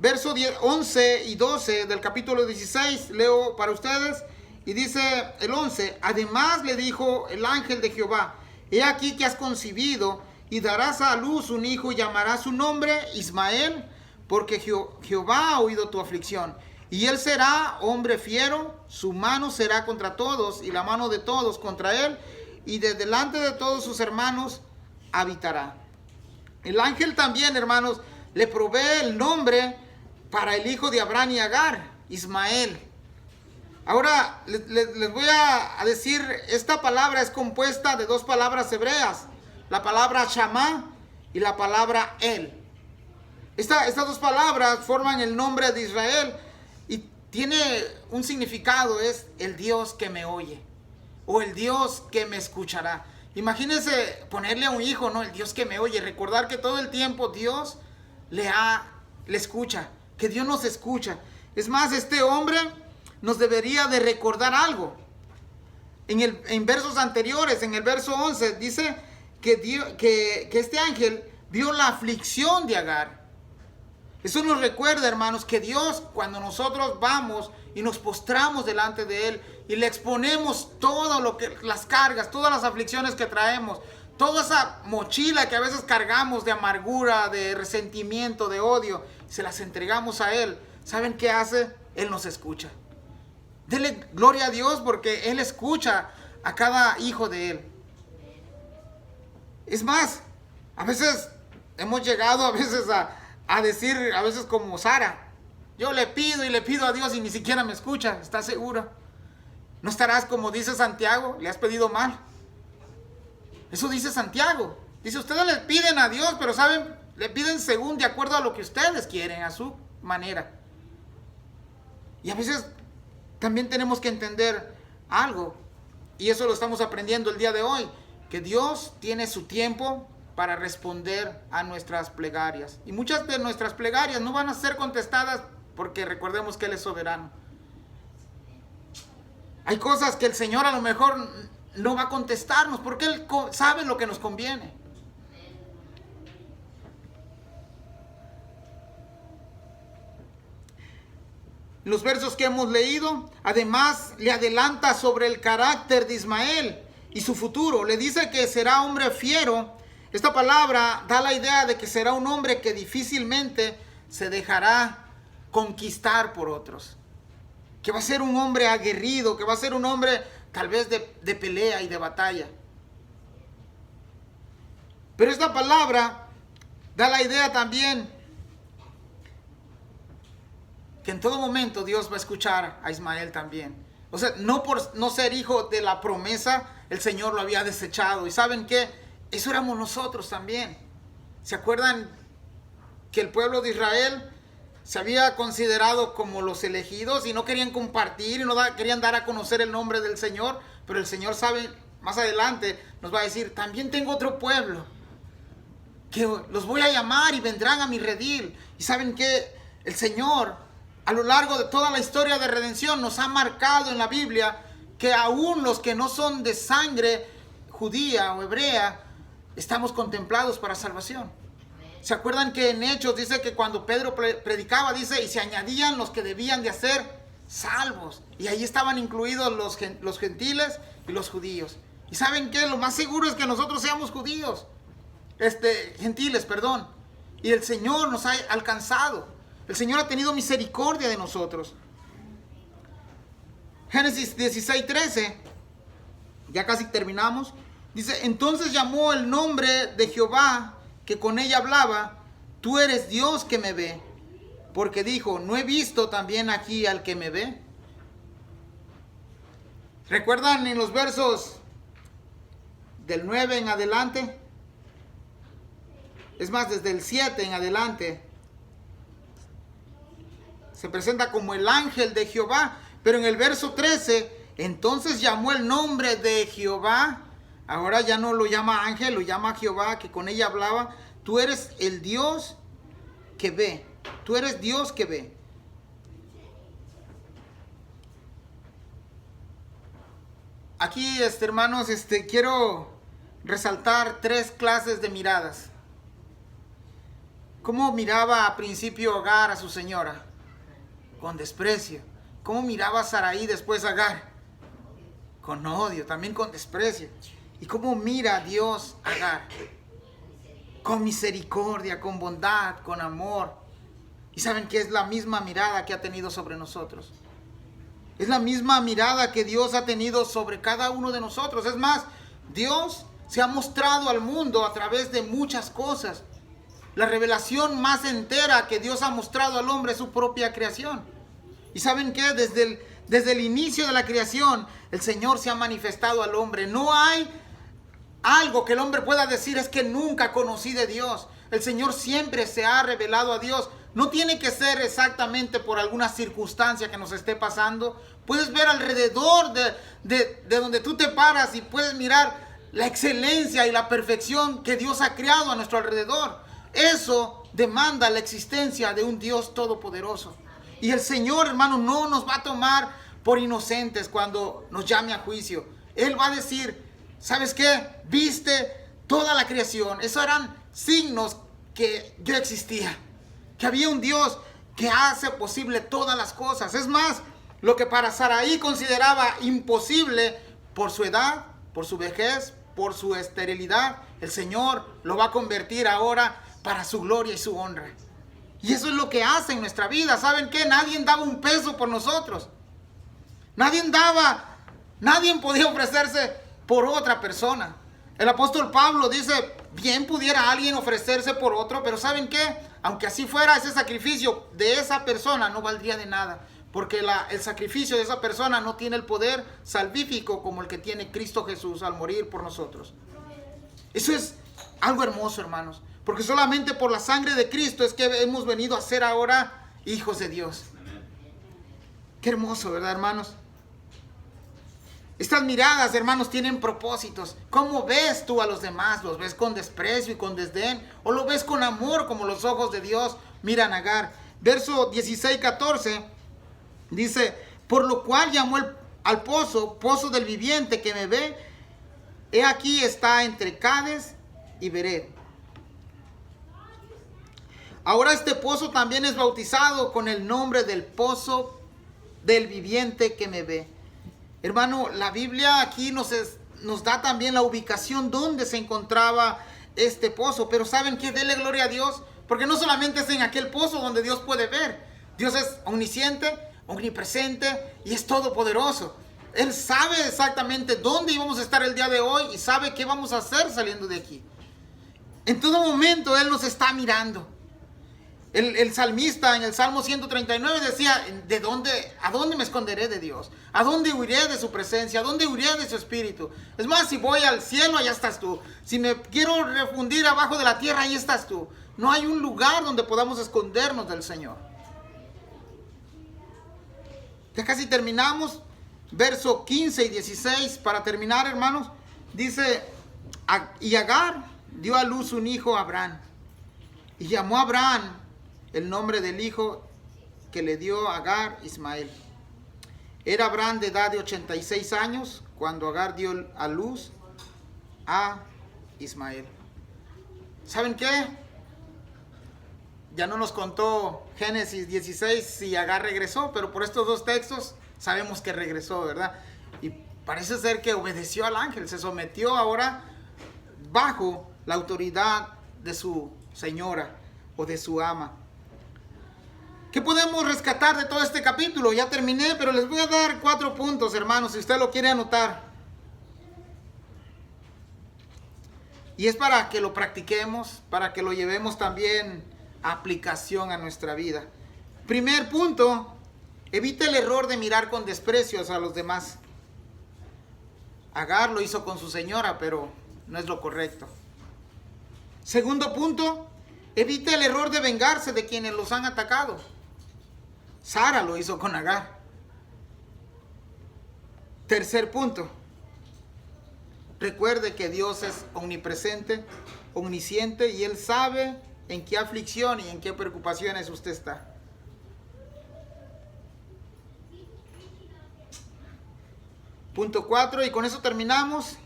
Verso 11 y 12 del capítulo 16, leo para ustedes. Y dice el 11, además le dijo el ángel de Jehová, he aquí que has concibido y darás a luz un hijo y llamarás su nombre Ismael, porque Jehová ha oído tu aflicción. Y él será hombre fiero, su mano será contra todos y la mano de todos contra él, y de delante de todos sus hermanos habitará. El ángel también, hermanos, le provee el nombre para el hijo de Abraham y Agar, Ismael. Ahora les voy a decir, esta palabra es compuesta de dos palabras hebreas, la palabra Shammah y la palabra El. Estas dos palabras forman el nombre de Israel y tiene un significado, es el Dios que me oye o el Dios que me escuchará. Imagínense ponerle a un hijo, ¿no? El Dios que me oye, recordar que todo el tiempo Dios le escucha, que Dios nos escucha. Es más, este hombre nos debería de recordar algo. En versos anteriores, en el verso 11, dice que este ángel vio la aflicción de Agar. Eso nos recuerda, hermanos, que Dios, cuando nosotros vamos y nos postramos delante de Él y le exponemos todo lo que, las cargas, todas las aflicciones que traemos, toda esa mochila que a veces cargamos de amargura, de resentimiento, de odio, se las entregamos a Él. ¿Saben qué hace? Él nos escucha. Dele gloria a Dios porque Él escucha a cada hijo de Él. Es más, a veces hemos llegado a decir, a veces como Sara, yo le pido y le pido a Dios y ni siquiera me escucha. ¿Estás seguro? ¿No estarás como dice Santiago? ¿Le has pedido mal? Eso dice Santiago. Dice, ustedes le piden a Dios, pero saben, le piden según de acuerdo a lo que ustedes quieren, a su manera. Y a veces también tenemos que entender algo, y eso lo estamos aprendiendo el día de hoy, que Dios tiene su tiempo para responder a nuestras plegarias. Y muchas de nuestras plegarias no van a ser contestadas porque recordemos que Él es soberano. Hay cosas que el Señor a lo mejor no va a contestarnos porque Él sabe lo que nos conviene. Los versos que hemos leído, además le adelanta sobre el carácter de Ismael y su futuro. Le dice que será hombre fiero. Esta palabra da la idea de que será un hombre que difícilmente se dejará conquistar por otros. Que va a ser un hombre aguerrido, que va a ser un hombre tal vez de pelea y de batalla. Pero esta palabra da la idea también que en todo momento Dios va a escuchar a Ismael también. O sea, no por no ser hijo de la promesa, el Señor lo había desechado. ¿Y saben qué? Eso éramos nosotros también. ¿Se acuerdan que el pueblo de Israel se había considerado como los elegidos y no querían compartir y no querían dar a conocer el nombre del Señor. Pero el Señor sabe, más adelante nos va a decir, también tengo otro pueblo que los voy a llamar y vendrán a mi redil. Y saben que el Señor, a lo largo de toda la historia de redención, nos ha marcado en la Biblia que aún los que no son de sangre judía o hebrea, estamos contemplados para salvación. ¿Se acuerdan que en Hechos dice que cuando Pedro predicaba, dice, y se añadían los que debían de ser salvos? Y ahí estaban incluidos los gentiles y los judíos. ¿Y saben qué? Lo más seguro es que nosotros seamos judíos. Gentiles, perdón. Y el Señor nos ha alcanzado. El Señor ha tenido misericordia de nosotros. Génesis 16:13. Ya casi terminamos. Dice, entonces llamó el nombre de Jehová que con ella hablaba, tú eres Dios que me ve. Porque dijo, ¿no he visto también aquí al que me ve? ¿Recuerdan en los versos del 9 en adelante? Es más, desde el 7 en adelante. Se presenta como el ángel de Jehová. Pero en el verso 13, entonces llamó el nombre de Jehová. Ahora ya no lo llama ángel, lo llama Jehová, que con ella hablaba. Tú eres el Dios que ve. Tú eres Dios que ve. Aquí, hermanos, quiero resaltar 3 clases de miradas. ¿Cómo miraba a principio Agar a su señora? Con desprecio. ¿Cómo miraba a Saraí después a Agar? Con odio, también con desprecio. ¿Y cómo mira a Dios a Agar? Con misericordia, con bondad, con amor. Y saben que es la misma mirada que ha tenido sobre nosotros. Es la misma mirada que Dios ha tenido sobre cada uno de nosotros. Es más, Dios se ha mostrado al mundo a través de muchas cosas. La revelación más entera que Dios ha mostrado al hombre es su propia creación. ¿Y saben qué? Desde el inicio de la creación, el Señor se ha manifestado al hombre. No hay algo que el hombre pueda decir es que nunca conocí de Dios. El Señor siempre se ha revelado a Dios. No tiene que ser exactamente por alguna circunstancia que nos esté pasando. Puedes ver alrededor de donde tú te paras y puedes mirar la excelencia y la perfección que Dios ha creado a nuestro alrededor. Eso demanda la existencia de un Dios todopoderoso. Y el Señor, hermano, no nos va a tomar por inocentes cuando nos llame a juicio. Él va a decir, ¿sabes qué? Viste toda la creación. Esos eran signos que yo existía. Que había un Dios que hace posible todas las cosas. Es más, lo que para Saraí consideraba imposible por su edad, por su vejez, por su esterilidad, el Señor lo va a convertir ahora para su gloria y su honra. Y eso es lo que hace en nuestra vida. ¿Saben qué? Nadie daba un peso por nosotros. Nadie podía ofrecerse por otra persona. El apóstol Pablo dice, bien pudiera alguien ofrecerse por otro, pero ¿saben qué? Aunque así fuera, ese sacrificio de esa persona no valdría de nada. Porque el sacrificio de esa persona no tiene el poder salvífico como el que tiene Cristo Jesús al morir por nosotros. Eso es algo hermoso, hermanos. Porque solamente por la sangre de Cristo es que hemos venido a ser ahora hijos de Dios. Qué hermoso, ¿verdad, hermanos? Estas miradas, hermanos, tienen propósitos. ¿Cómo ves tú a los demás? ¿Los ves con desprecio y con desdén? ¿O lo ves con amor como los ojos de Dios miran a Agar? Verso 16-14 dice, por lo cual llamó al pozo del viviente que me ve. He aquí está entre Cades y Bered. Ahora este pozo también es bautizado con el nombre del pozo del viviente que me ve. Hermano, la Biblia aquí nos da también la ubicación donde se encontraba este pozo. Pero ¿saben qué? Dele gloria a Dios. Porque no solamente es en aquel pozo donde Dios puede ver. Dios es omnisciente, omnipresente y es todopoderoso. Él sabe exactamente dónde íbamos a estar el día de hoy y sabe qué vamos a hacer saliendo de aquí. En todo momento Él nos está mirando. El salmista en el Salmo 139 decía, ¿a dónde me esconderé de Dios? ¿A dónde huiré de su presencia? ¿A dónde huiré de su espíritu? Es más, si voy al cielo, allá estás tú. Si me quiero refundir abajo de la tierra, ahí estás tú. No hay un lugar donde podamos escondernos del Señor. Ya casi terminamos. Verso 15 y 16 para terminar, hermanos. Dice, y Agar dio a luz un hijo a Abraham. Y llamó a Abraham el nombre del hijo que le dio a Agar, Ismael. Era Abraham de edad de 86 años cuando Agar dio a luz a Ismael. ¿Saben qué? Ya no nos contó Génesis 16 si Agar regresó, pero por estos dos textos sabemos que regresó, ¿verdad? Y parece ser que obedeció al ángel, se sometió ahora bajo la autoridad de su señora o de su ama. ¿Qué podemos rescatar de todo este capítulo? Ya terminé, pero les voy a dar 4 puntos, hermanos, si usted lo quiere anotar. Y es para que lo practiquemos, para que lo llevemos también a aplicación a nuestra vida. Primer punto, evite el error de mirar con desprecios a los demás. Agar lo hizo con su señora, pero no es lo correcto. Segundo punto, evite el error de vengarse de quienes los han atacado. Sara lo hizo con Agar. Tercer punto, recuerde que Dios es omnipresente, omnisciente y Él sabe en qué aflicción y en qué preocupaciones usted está. Punto 4, y con eso terminamos.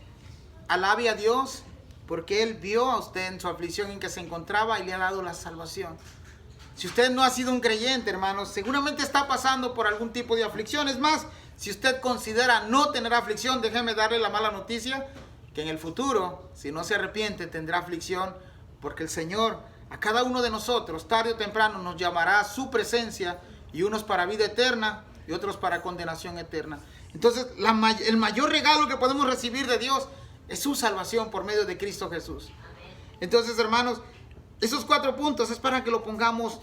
Alabe a Dios porque Él vio a usted en su aflicción en que se encontraba y le ha dado la salvación. Si usted no ha sido un creyente, hermanos, seguramente está pasando por algún tipo de aflicción. Es más, si usted considera no tener aflicción, déjeme darle la mala noticia, que en el futuro, si no se arrepiente, tendrá aflicción, porque el Señor a cada uno de nosotros, tarde o temprano, nos llamará a su presencia, y unos para vida eterna y otros para condenación eterna. Entonces, el mayor regalo que podemos recibir de Dios es su salvación por medio de Cristo Jesús. Entonces, hermanos, esos 4 puntos es para que lo pongamos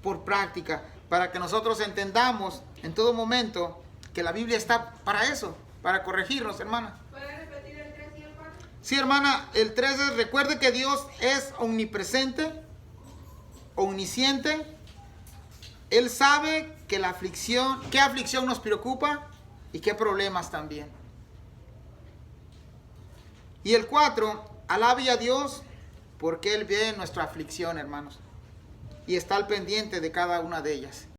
por práctica, para que nosotros entendamos en todo momento que la Biblia está para eso, para corregirnos, hermana. ¿Puede repetir el 3 y el 4? Sí, hermana, el 3 es, recuerde que Dios es omnipresente, omnisciente. Él sabe que qué aflicción nos preocupa y qué problemas también. Y el 4, alabe a Dios porque Él ve nuestra aflicción, hermanos, y está al pendiente de cada una de ellas.